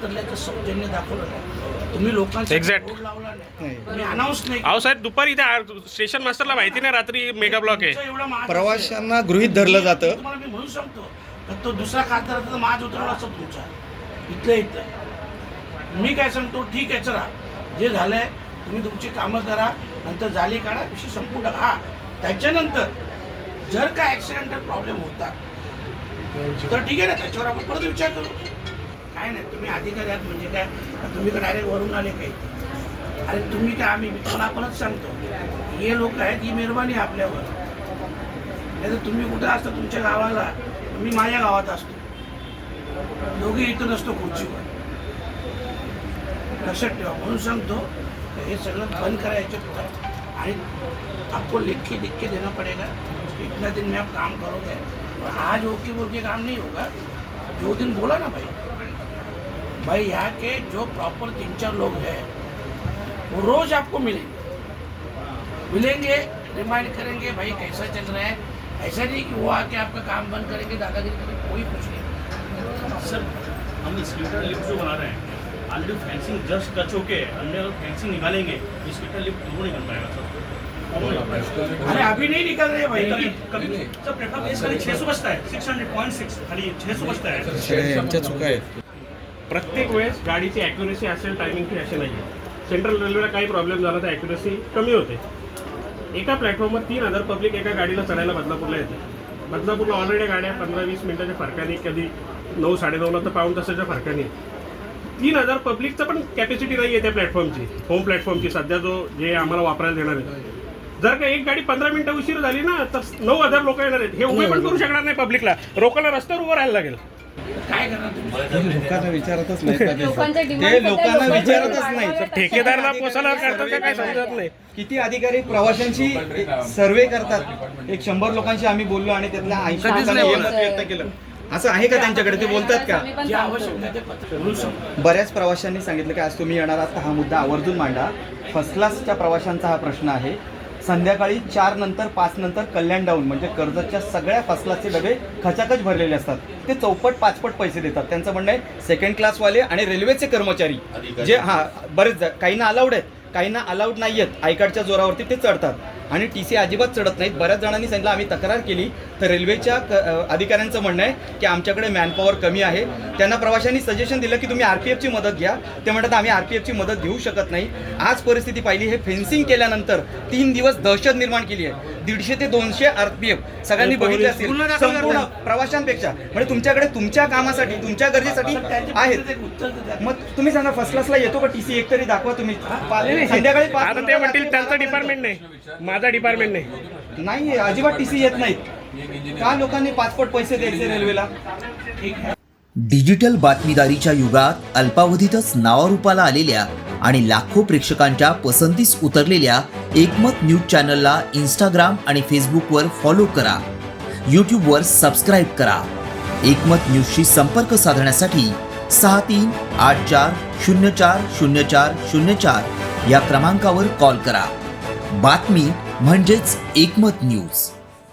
उतरल्याचं सौजन्य दाखवलं नाही, तुम्ही लोकांचा बोर्ड लावला नाही, तुम्ही अनाऊन्स नाही. अहो साहेब, दुपारी इथे स्टेशन मास्टरला माहिती नाही रात्री मेगा ब्लॉक आहे. प्रवाशांना गृहीत धरलं जातं. तुम्हाला मी म्हणू शकतो तर तो दुसरा खासदार माज उतरवला असतो तुमचा इथल्या इथं. मी काय सांगतो, ठीक आहे, चला जे झालंय तुम्ही तुमची कामं करा, नंतर जाली काढा, विषय संपून टाका. हा, त्याच्यानंतर जर का ॲक्सिडेंटल प्रॉब्लेम होता तर ठीक आहे ना, त्याच्यावर आपण परत विचार करू. काय नाही, तुम्ही अधिकारी आहात म्हणजे काय, तुम्ही काय डायरेक्ट वरून आले काही? अरे तुम्ही काय, आम्ही तुम्हाला आपणच सांगतो, हे लोक आहेत, ही मेहरबानी आपल्यावर. नाही तर तुम्ही कुठं असता तुमच्या गावाला, मी माझ्या गावात असतो, दोघे इथं नसतो खुर्चीवर. लक्षात ठेवा. म्हणून सांगतो हे सगळं बंद करायचं पुढे, आणि आपको लिख के देना पड़ेगा. इतना दिन में आप काम करोगे, और आज ओके बोल के काम नहीं होगा. जो दिन बोला ना भाई यहाँ के जो प्रॉपर 3-4 लोग हैं वो रोज आपको मिलेंगे, रिमाइंड करेंगे भाई कैसा चल रहा है. ऐसा नहीं कि वो आके आपका काम बंद करेंगे, दादागिरी करेंगे, कोई कुछ नहीं. सर, हम स्कूटर लिफ्ट जो बना रहे हैं, already fencing just touch okay अंदर फेंसिंग निकालेंगे, स्कूटर लिफ्ट दोनों नहीं बन पाएगा सर. अरे अभी नहीं निकल रहे भाई. कभी सर प्लेटफॉर्म इस खाली 600 बसता है, 600.6 खाली 600 बसता है. यांच्या चुका आहेत. प्रत्येक वेळेस गाडीची ॲक्युरेसी असेल, टायमिंगची असे नाही आहे. सेंट्रल रेल्वेला काही प्रॉब्लेम झाला तर ॲक्युरेसी कमी होते. एका प्लॅटफॉर्मवर 3000 पब्लिक एका गाडीला चढायला बदलापूरला येते. बदलापूरला ऑलरेडी गाड्या 15-20 मिनिटाच्या फरकाने, कधी 9-9:30ला तर पाऊण तासाच्या फरकाने. 3000 पब्लिकचं पण कॅपॅसिटी नाही आहे त्या प्लॅटफॉर्मची, होम प्लॅटफॉर्मची सध्या जे आम्हाला वापरायला देणार आहे. जर का एक गाडी 15 मिनिटं उशीर झाली ना तर 9000 लोक येणार आहेत. हे उभे पण करू शकणार नाही पब्लिकला, लोकांना रस्त्यावर उभं राहायला लागेल. काय करणार तुम्ही? लोकांना विचारतच नाही, ते लोकांना विचारतच नाही. ठेकेदाराला पोसायला करतात का काय समजत नाही. किती अधिकारी प्रवाशांची सर्वे करतात. 100 लोकांशी आम्ही बोललो आणि त्यातल्या 80 लोकांनी हे मत व्यक्त केलं. असं आहे का त्यांच्याकडे, ते बोलतात का? जे आवश्यक आहे ते पत्र बोलू शकतो. बऱ्याच प्रवाशांनी सांगितलं की आज तुम्ही येणार आहात, हा मुद्दा आवर्जून मांडा. फर्स्ट क्लासच्या प्रवाशांचा हा प्रश्न आहे. संध्याकाळी 4 नंतर 5 नंतर कल्याण डाऊन म्हणजे कर्जतच्या सगळ्या फर्स्ट क्लासचे डबे खचाखच भरलेले असतात. ते 4-5 पैसे देतात. त्यांचं म्हणणं आहे सेकंड क्लासवाले आणि रेल्वेचे कर्मचारी जे बरेच काहींना अलाउड आहेत, काहींना अलाउड नाही आहेत, आय कार्डच्या जोरावरती ते चढतात आणि TC अजिबात चढत नाहीत. बऱ्याच जणांनी सांगितलं आम्ही तक्रार केली तर रेल्वेच्या अधिकाऱ्यांचं म्हणणं आहे की आमच्याकडे मॅनपॉवर कमी आहे. त्यांना प्रवाशांनी सजेशन दिलं की तुम्ही RPFची मदत घ्या. ते म्हणतात आम्ही RPFची मदत घेऊ शकत नाही. आज परिस्थिती पाहिली, हे फेन्सिंग केल्यानंतर 3 दिवस दहशत निर्माण केली आहे. 150 ते 200 RPF सगळ्यांनी बघितले असतील संपूर्ण प्रवाशांपेक्षा. म्हणजे तुमच्याकडे तुमच्या कामासाठी, तुमच्या गरजेसाठी आहेत. मग तुम्ही सांगा फर्स्ट क्लासला येतो का TC एक तरी दाखवा तुम्ही. संध्याकाळी आता ते म्हणतील त्यांचं डिपार्टमेंट नाही, माझा डिपार्टमेंट नाही, अजिबात TC येत नाहीत. का लोकांनी 5 पट पैसे द्यायचे रेल्वेला? डिजिटल बातमीदारीच्या युगात अल्पावधीतच नावारूपाला आलेल्या आणि लाखो प्रेक्षकांच्या पसंतीस उतरलेल्या एकमत न्यूज चॅनलला इंस्टाग्राम आणि फेसबुकवर फॉलो करा. यूट्यूबवर सबस्क्राईब करा. एकमत न्यूजशी संपर्क साधण्यासाठी 6384040404 या क्रमांकावर कॉल करा. बातमी म्हणजेच एकमत न्यूज.